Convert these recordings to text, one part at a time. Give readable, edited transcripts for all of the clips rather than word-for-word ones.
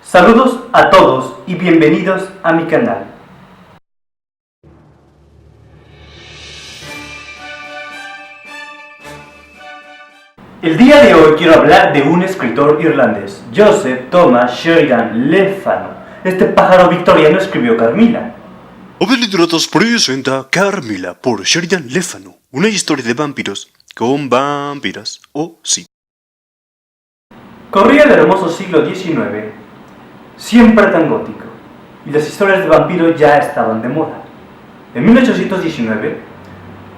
Saludos a todos y bienvenidos a mi canal. El día de hoy quiero hablar de un escritor irlandés, Joseph Thomas Sheridan Le Fanu. Este pájaro victoriano escribió Carmilla. Ove Literatos presenta Carmilla por Sheridan Le Fanu, una historia de vampiros con vampiras, sí. Corría el hermoso siglo XIX, siempre tan gótico, y las historias de vampiros ya estaban de moda. En 1819,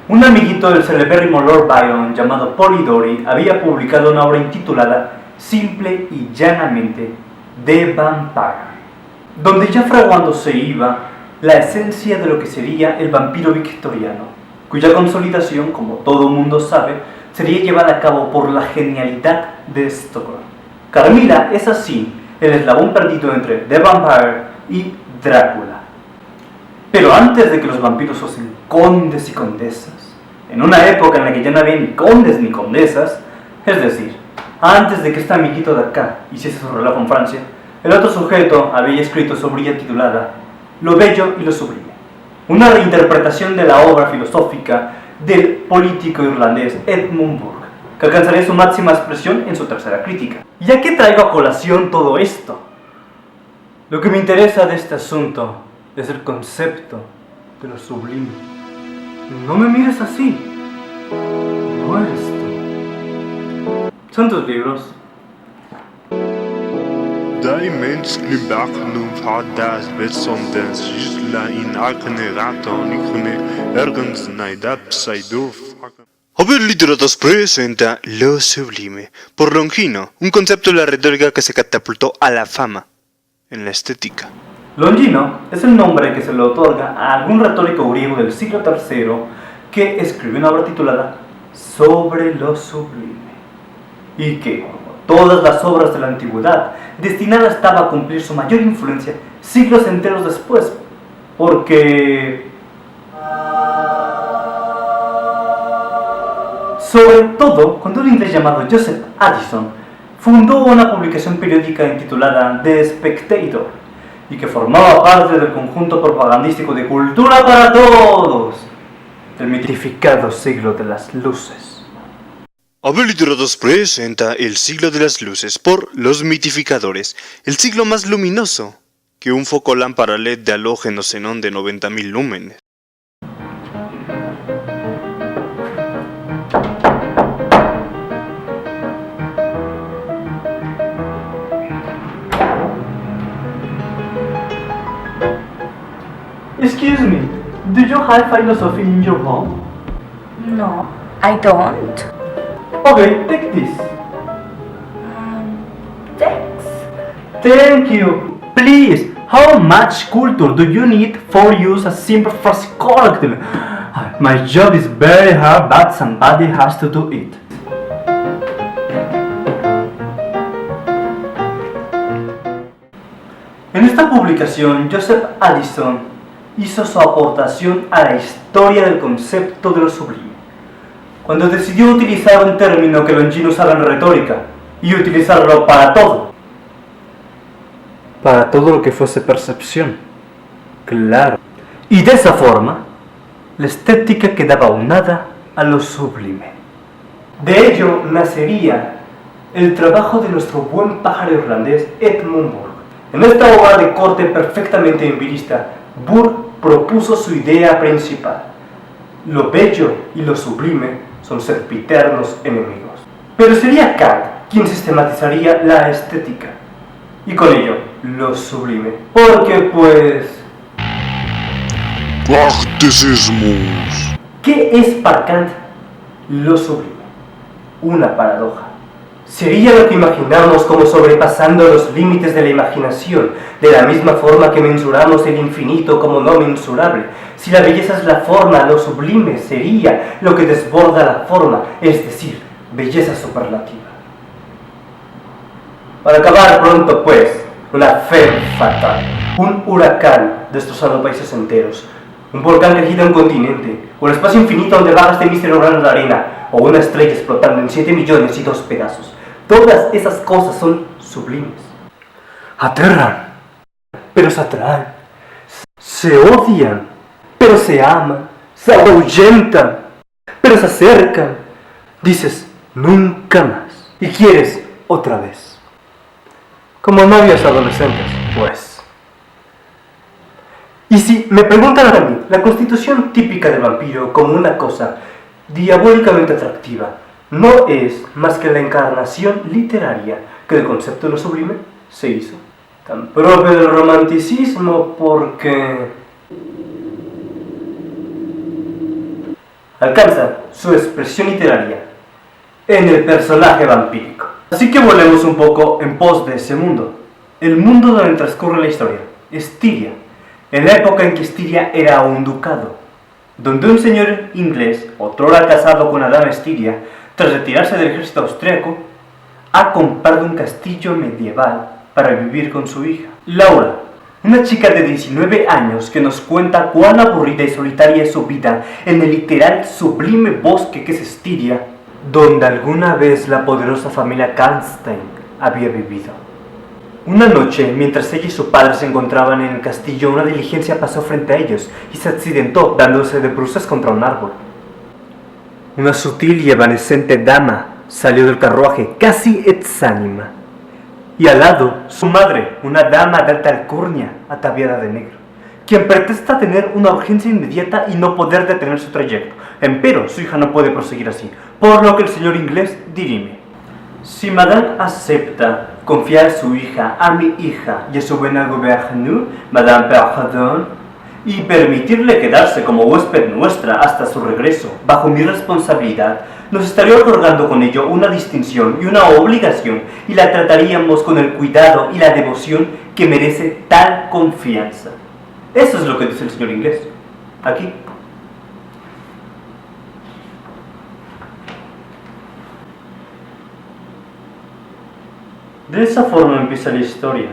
un amiguito del celebérrimo Lord Byron llamado Polidori había publicado una obra intitulada simple y llanamente The Vampire, donde ya fraguándose iba la esencia de lo que sería el vampiro victoriano, cuya consolidación, como todo mundo sabe, sería llevada a cabo por la genialidad de Stoker. Carmilla es así el eslabón perdido entre The Vampire y Drácula. Pero antes de que los vampiros fuesen condes y condesas, en una época en la que ya no había ni condes ni condesas, es decir, antes de que este amiguito de acá hiciese su relajo en Francia, el otro sujeto había escrito su obra titulada Lo bello y lo sublime, una reinterpretación de la obra filosófica del político irlandés Edmund Burke, que alcanzaría su máxima expresión en su tercera crítica. ¿Y a qué traigo a colación todo esto? Lo que me interesa de este asunto es el concepto de lo sublime. No me mires así, no eres tú. Son tus libros. Die menneskelige bakgrund har deres bedsomdens gisla in akne raton ikne ergens naidap saido. Ove Literatos presenta Lo Sublime por Longino, un concepto de la retórica que se catapultó a la fama en la estética. Longino es el nombre que se le otorga a algún retórico griego del siglo III que escribió una obra titulada Sobre lo Sublime, y que, como todas las obras de la antigüedad, destinada estaba a cumplir su mayor influencia siglos enteros después, porque sobre todo cuando un inglés llamado Joseph Addison fundó una publicación periódica intitulada The Spectator, y que formaba parte del conjunto propagandístico de Cultura para Todos, del mitificado siglo de las luces. Ove Literatos presenta El siglo de las luces por Los mitificadores, el siglo más luminoso que un foco lámpara LED de halógeno xenón de 90.000 lúmenes. Excuse me, do you have philosophy in your home? No, I don't. Okay, take this. Thanks. Thank you. Please, how much culture do you need for use a simple phrase correctly? My job is very hard, but somebody has to do it. En esta publicación, Joseph Addison hizo su aportación a la historia del concepto de lo sublime, cuando decidió utilizar un término que Longino usaba en retórica, y utilizarlo para todo lo que fuese percepción, claro. Y de esa forma, la estética quedaba unada a lo sublime. De ello nacería el trabajo de nuestro buen pájaro irlandés Edmund Burke. En esta obra de corte perfectamente empirista, Burke propuso su idea principal. Lo bello y lo sublime son sempiternos enemigos. Pero sería Kant quien sistematizaría la estética, y con ello, lo sublime. Porque pues... Clasicismus. ¿Qué es para Kant lo sublime? Una paradoja. Sería lo que imaginamos como sobrepasando los límites de la imaginación, de la misma forma que mensuramos el infinito como no mensurable. Si la belleza es la forma, lo sublime sería lo que desborda la forma, es decir, belleza superlativa. Para acabar pronto, pues, una fe fatal, un huracán destrozando países enteros, un volcán que agita un continente, un espacio infinito donde vaga este misterio grano de arena, o una estrella explotando en 7 millones y 2 pedazos. Todas esas cosas son sublimes. Aterran, pero se atraen. Se odian, pero se aman. Se ahuyentan, pero se acercan. Dices, nunca más. Y quieres otra vez. Como novios adolescentes, pues. Y si me preguntan a mí, la constitución típica del vampiro como una cosa diabólicamente atractiva no es más que la encarnación literaria que el concepto de lo sublime se hizo. Tan propio del romanticismo porque alcanza su expresión literaria en el personaje vampírico. Así que volvemos un poco en pos de ese mundo, el mundo donde transcurre la historia, Estiria, en la época en que Estiria era un ducado, donde un señor inglés, otrora casado con una dama estiria, tras retirarse del ejército austriaco, ha comprado un castillo medieval para vivir con su hija, Laura, una chica de 19 años que nos cuenta cuán aburrida y solitaria es su vida en el literal sublime bosque que es Estiria, donde alguna vez la poderosa familia Karnstein había vivido. Una noche, mientras ella y su padre se encontraban en el castillo, una diligencia pasó frente a ellos y se accidentó dándose de bruces contra un árbol. Una sutil y evanescente dama salió del carruaje, casi exánima, y al lado su madre, una dama de alta alcurnia, ataviada de negro, quien pretesta tener una urgencia inmediata y no poder detener su trayecto. Empero su hija no puede proseguir así, por lo que el señor inglés dirime: si Madame acepta confiar su hija a mi hija y a su buena gouvernante, Madame Perdon, y permitirle quedarse como huésped nuestra hasta su regreso, bajo mi responsabilidad, nos estaría otorgando con ello una distinción y una obligación, y la trataríamos con el cuidado y la devoción que merece tal confianza. Eso es lo que dice el señor inglés, aquí. De esa forma empieza la historia,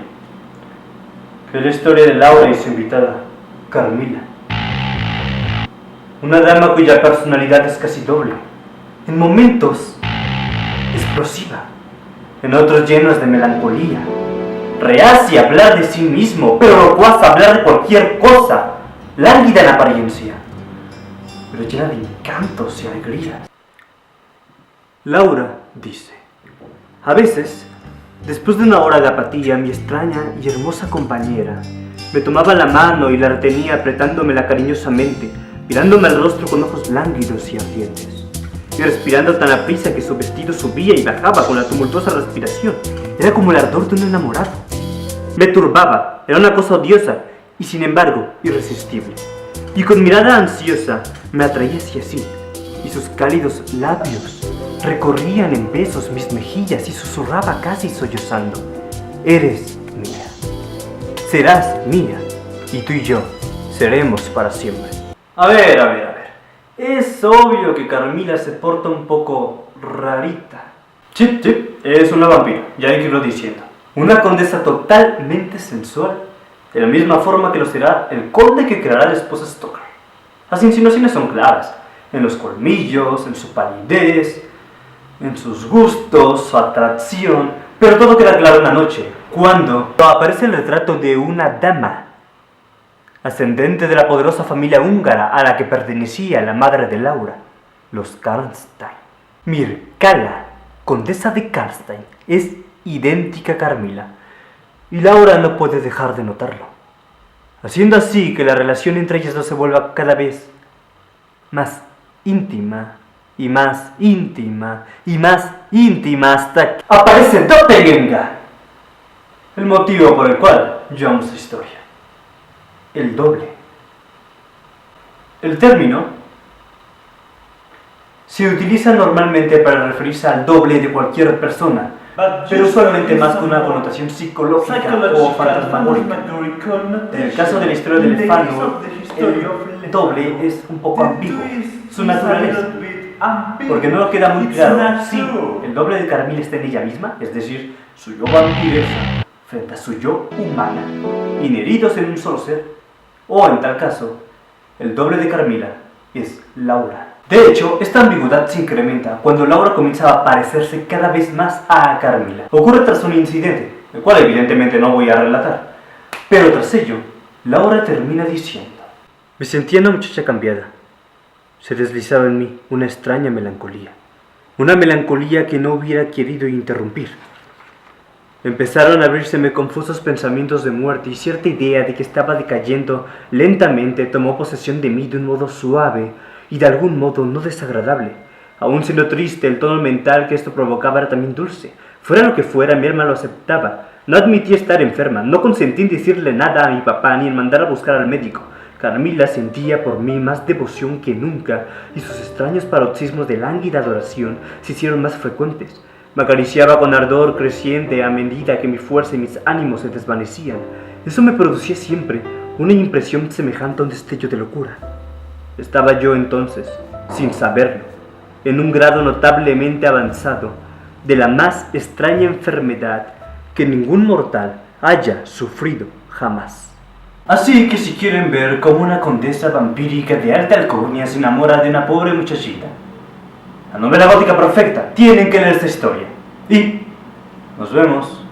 que es la historia de Laura y su invitada, Carmila. Una dama cuya personalidad es casi doble, en momentos explosiva, en otros llenos de melancolía, reacia a hablar de sí mismo, pero locuaz a hablar de cualquier cosa, lánguida en apariencia, pero llena de encantos y alegrías. Laura dice: a veces, después de una hora de apatía, mi extraña y hermosa compañera me tomaba la mano y la retenía apretándomela cariñosamente, mirándome al rostro con ojos lánguidos y ardientes, y respirando tan aprisa que su vestido subía y bajaba con la tumultuosa respiración. Era como el ardor de un enamorado. Me turbaba, era una cosa odiosa y sin embargo irresistible, y con mirada ansiosa me atraía hacia sí, y sus cálidos labios recorrían en besos mis mejillas y susurraba casi sollozando: eres mía, serás mía, y tú y yo seremos para siempre. A ver. Es obvio que Carmila se porta un poco rarita. Sí, es una vampira, ya hay que irlo diciendo. Una condesa totalmente sensual, de la misma forma que lo será el conde que creará la esposa Stoker. Las insinuaciones son claras, en los colmillos, en su palidez, en sus gustos, su atracción, pero todo queda claro una noche, cuando aparece el retrato de una dama, ascendente de la poderosa familia húngara a la que pertenecía la madre de Laura, los Karnstein. Mircala, condesa de Karnstein, es idéntica a Carmila, y Laura no puede dejar de notarlo, haciendo así que la relación entre ellas dos se vuelva cada vez más íntima, y más íntima, y más íntima, hasta que aparece Doppelganger, el motivo por el cual yo amo esta historia: el doble. El término se utiliza normalmente para referirse al doble de cualquier persona, pero usualmente más con una connotación psicológica o fantasmagórica. En el caso de la historia del Elefano, el doble es un poco ambiguo, su naturaleza, porque no queda muy claro si el doble de Carmila está en ella misma, es decir, su yo vampiresa frente a su yo humana, inheridos en un solo ser, o en tal caso, el doble de Carmila es Laura. De hecho, esta ambigüedad se incrementa cuando Laura comienza a parecerse cada vez más a Carmila. Ocurre tras un incidente, el cual evidentemente no voy a relatar. Pero tras ello, Laura termina diciendo: me sentía una muchacha cambiada. Se deslizaba en mí una extraña melancolía. Una melancolía que no hubiera querido interrumpir. Empezaron a abrírseme confusos pensamientos de muerte y cierta idea de que estaba decayendo lentamente tomó posesión de mí de un modo suave y de algún modo no desagradable. Aún siendo triste, el tono mental que esto provocaba era también dulce. Fuera lo que fuera, mi alma lo aceptaba. No admitía estar enferma, no consentí en decirle nada a mi papá ni en mandar a buscar al médico. Carmila sentía por mí más devoción que nunca y sus extraños paroxismos de lánguida adoración se hicieron más frecuentes. Me acariciaba con ardor creciente a medida que mi fuerza y mis ánimos se desvanecían. Eso me producía siempre una impresión semejante a un destello de locura. Estaba yo entonces, sin saberlo, en un grado notablemente avanzado de la más extraña enfermedad que ningún mortal haya sufrido jamás. Así que si quieren ver cómo una condesa vampírica de alta alcurnia se enamora de una pobre muchachita, la novela gótica perfecta, tienen que leer esta historia. Y nos vemos.